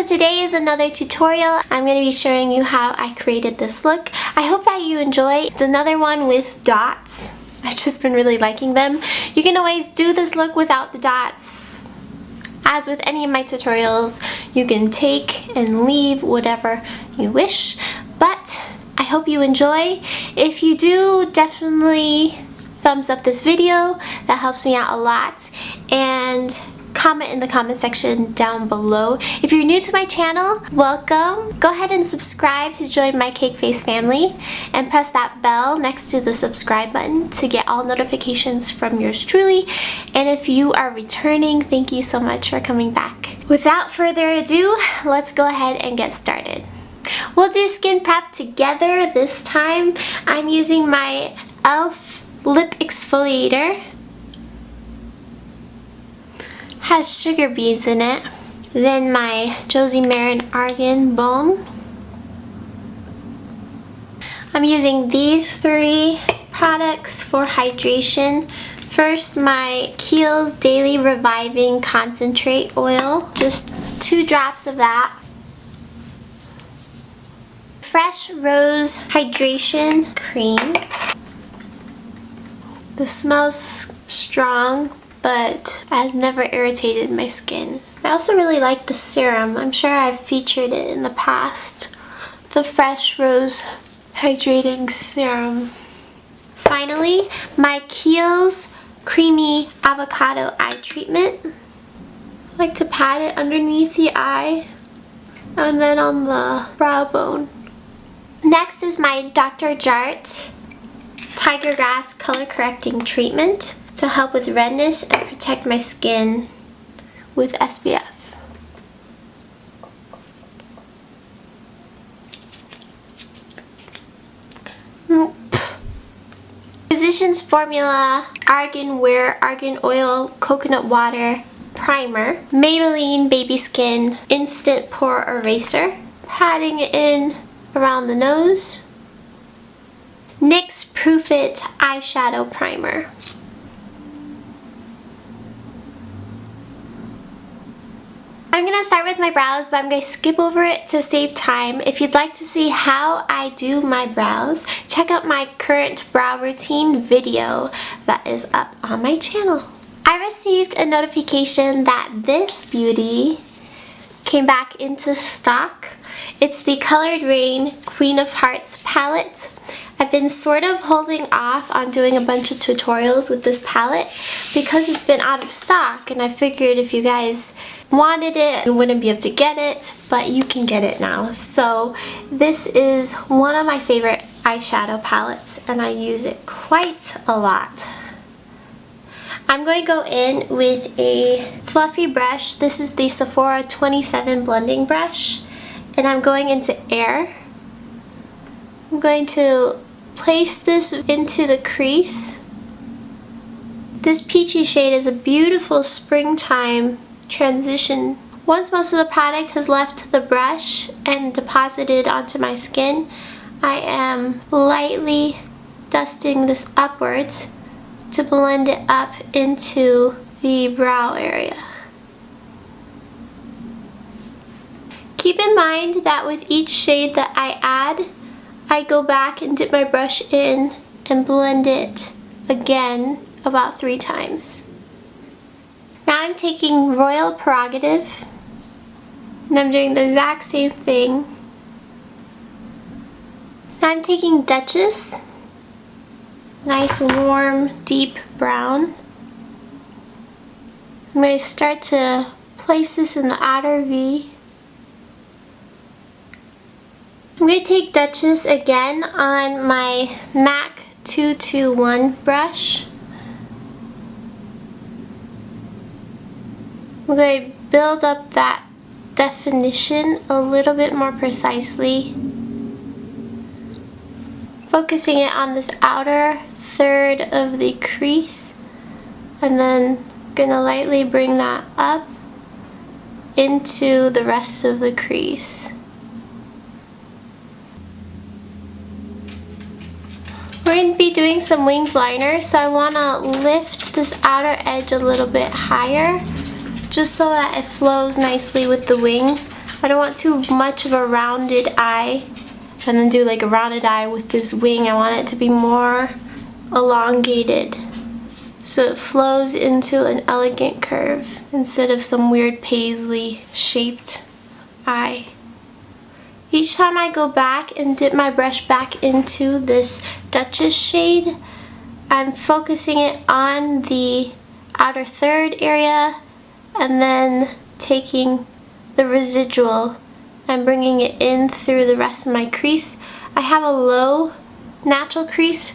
so today is another tutorial. I'm going to be showing you how I created this look. I hope that you enjoy. It's another one with dots. I've just been really liking them. You can always do this look without the dots. As with any of my tutorials, you can take and leave whatever you wish, but I hope you enjoy. If you do, definitely thumbs up this video. That helps me out a lot. And comment in the comment section down below. If you're new to my channel, welcome. Go ahead and subscribe to join my Cake Face family and press that bell next to the subscribe button to get all notifications from yours truly. And if you are returning, thank you so much for coming back. Without further ado, let's go ahead and get started. We'll do skin prep together this time. I'm using my e.l.f. lip exfoliator. Has sugar beads in it. Then my Josie Maran Argan Balm. I'm using these three products for hydration. First, my Kiehl's Daily Reviving Concentrate Oil. Just 2 drops of that. Fresh Rose Hydration Cream. This smells strong, but has never irritated my skin. I also really like the serum. I'm sure I've featured it in the past. The Fresh Rose Hydrating Serum. Finally, my Kiehl's Creamy Avocado Eye Treatment. I like to pat it underneath the eye and then on the brow bone. Next is my Dr. Jart Tiger Grass Color Correcting Treatment to help with redness and protect my skin with SPF. Physicians Formula Argan Wear Argan Oil Coconut Water Primer. Maybelline Baby Skin Instant Pore Eraser. Patting it in around the nose. NYX Proof It Eyeshadow Primer. I'm going to start with my brows, but I'm going to skip over it to save time. If you'd like to see how I do my brows, check out my current brow routine video that is up on my channel. I received a notification that this beauty came back into stock. It's the Colored Rain Queen of Hearts palette. I've been sort of holding off on doing a bunch of tutorials with this palette because it's been out of stock, and I figured if you guys wanted it, you wouldn't be able to get it, but you can get it now. So this is one of my favorite eyeshadow palettes, and I use it quite a lot. I'm going to go in with a fluffy brush. This is the Sephora 27 blending brush, and I'm going into Air. I'm going to place this into the crease. This peachy shade is a beautiful springtime transition. Once most of the product has left the brush and deposited onto my skin, I am lightly dusting this upwards to blend it up into the brow area. Keep in mind that with each shade that I add, I go back and dip my brush in and blend it again about 3 times. Now I'm taking Royal Prerogative and I'm doing the exact same thing. Now I'm taking Duchess, nice warm deep brown. I'm going to start to place this in the outer V. I'm going to take Duchess again on my MAC 221 brush. I'm going to build up that definition a little bit more precisely, focusing it on this outer third of the crease, and then gonna lightly bring that up into the rest of the crease. We're going to be doing some winged liner, so I want to lift this outer edge a little bit higher just so that it flows nicely with the wing. I don't want too much of a rounded eye and then do like a rounded eye with this wing. I want it to be more elongated so it flows into an elegant curve instead of some weird paisley shaped eye. Each time I go back and dip my brush back into this Duchess shade, I'm focusing it on the outer third area and then taking the residual and bringing it in through the rest of my crease. I have a low natural crease,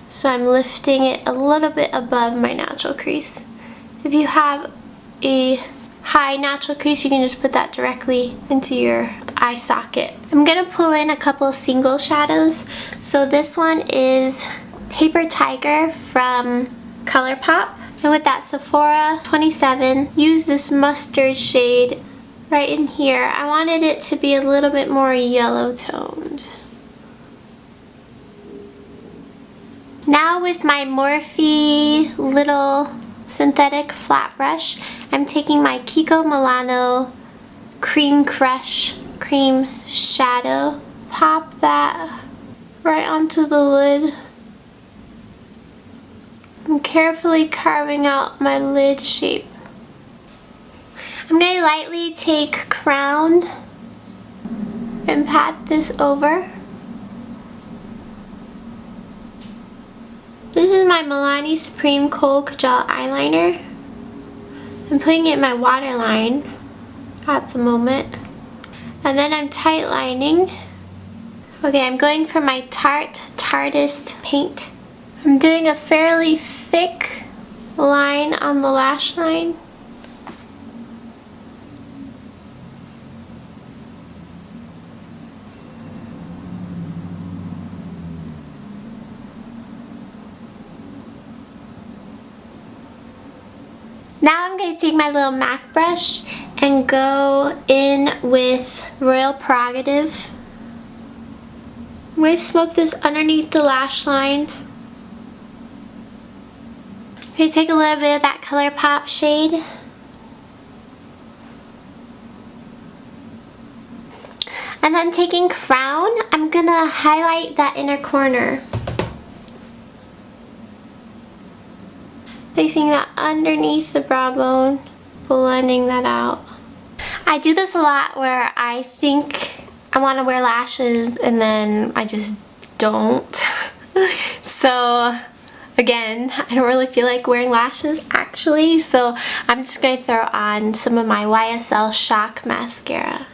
so I'm lifting it a little bit above my natural crease. If you have a high natural crease, you can just put that directly into your eye socket. I'm gonna pull in a couple single shadows. So this one is Paper Tiger from ColourPop. And with that Sephora 27, use this mustard shade right in here. I wanted it to be a little bit more yellow toned. Now with my Morphe little synthetic flat brush, I'm taking my Kiko Milano Cream Crush Cream Shadow. Pop that right onto the lid. I'm carefully carving out my lid shape. I'm going to lightly take Crown and pat this over. This is my Milani Supreme Kohl Kajal eyeliner. I'm putting it in my waterline at the moment. And then I'm tight lining. Okay, I'm going for my Tarteist paint. I'm doing a fairly thick line on the lash line. Now I'm going to take my little MAC brush and go in with Royal Prerogative. I'm going to smoke this underneath the lash line. I'm going to take a little bit of that ColourPop shade. And then taking Crown, I'm going to highlight that inner corner. Placing that underneath the brow bone, blending that out. I do this a lot where I think I want to wear lashes and then I just don't. So again, I don't really feel like wearing lashes actually, so I'm just going to throw on some of my YSL Shock mascara.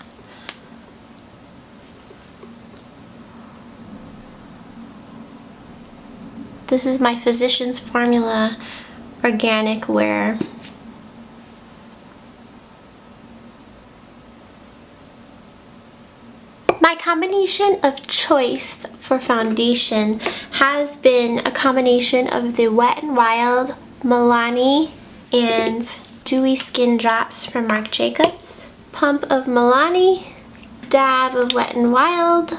This is my Physicians Formula organic wear. My combination of choice for foundation has been a combination of the Wet n Wild Milani and Dewy Skin Drops from Marc Jacobs. Pump of Milani, dab of Wet n Wild,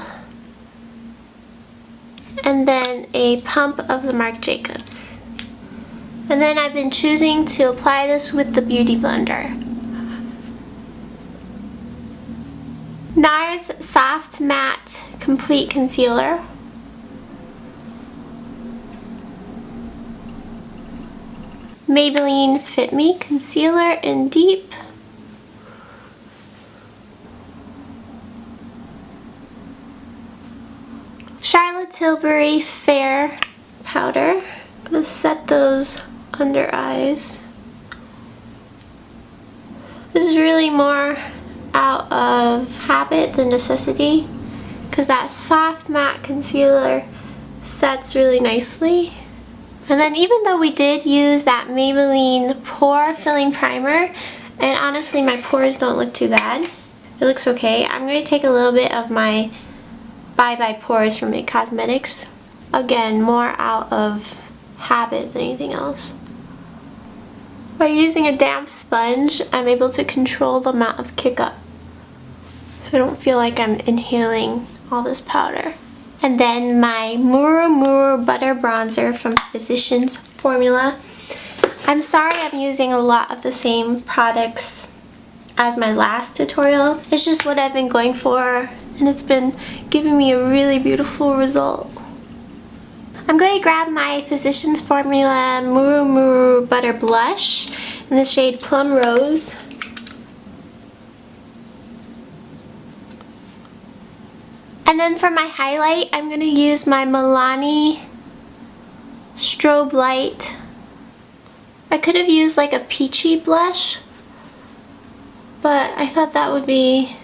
and then a pump of the Marc Jacobs. And then I've been choosing to apply this with the Beauty Blender. NARS Soft Matte Complete Concealer. Maybelline Fit Me Concealer in Deep. Charlotte Tilbury Fair Powder. I'm going to set those under eyes. This is really more out of habit than necessity because that soft matte concealer sets really nicely. And then even though we did use that Maybelline Pore Filling Primer, and honestly my pores don't look too bad, it looks okay, I'm going to take a little bit of my Bye Bye Pores from IT Cosmetics. Again, more out of habit than anything else. By using a damp sponge, I'm able to control the amount of kick up, so I don't feel like I'm inhaling all this powder. And then my Muru Muru Butter Bronzer from Physicians Formula. I'm sorry I'm using a lot of the same products as my last tutorial. It's just what I've been going for, and it's been giving me a really beautiful result. I'm going to grab my Physicians Formula Muru Muru Butter Blush in the shade Plum Rose. And then for my highlight, I'm going to use my Milani Strobe Light. I could have used like a peachy blush, but I thought that would be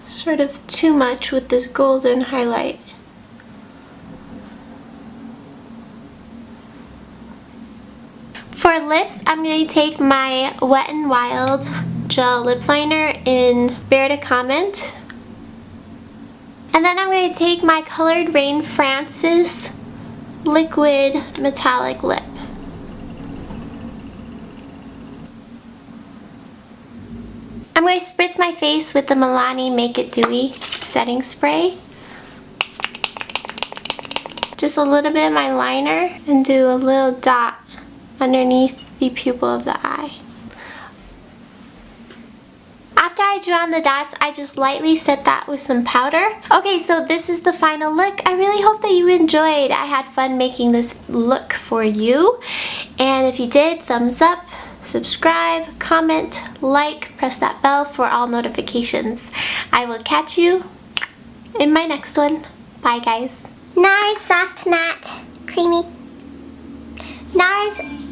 sort of too much with this golden highlight. For lips, I'm going to take my Wet n Wild Gel Lip Liner in Bear to Comment. And then I'm going to take my Colored Rain Francis Liquid Metallic Lip. I'm going to spritz my face with the Milani Make It Dewy setting spray. Just a little bit of my liner and do a little dot underneath the pupil of the eye. After I drew on the dots, I just lightly set that with some powder. Okay, so this is the final look. I really hope that you enjoyed. I had fun making this look for you. And if you did, thumbs up, subscribe, comment, like, press that bell for all notifications. I will catch you in my next one. Bye, guys. NARS Soft Matte Creamy. NARS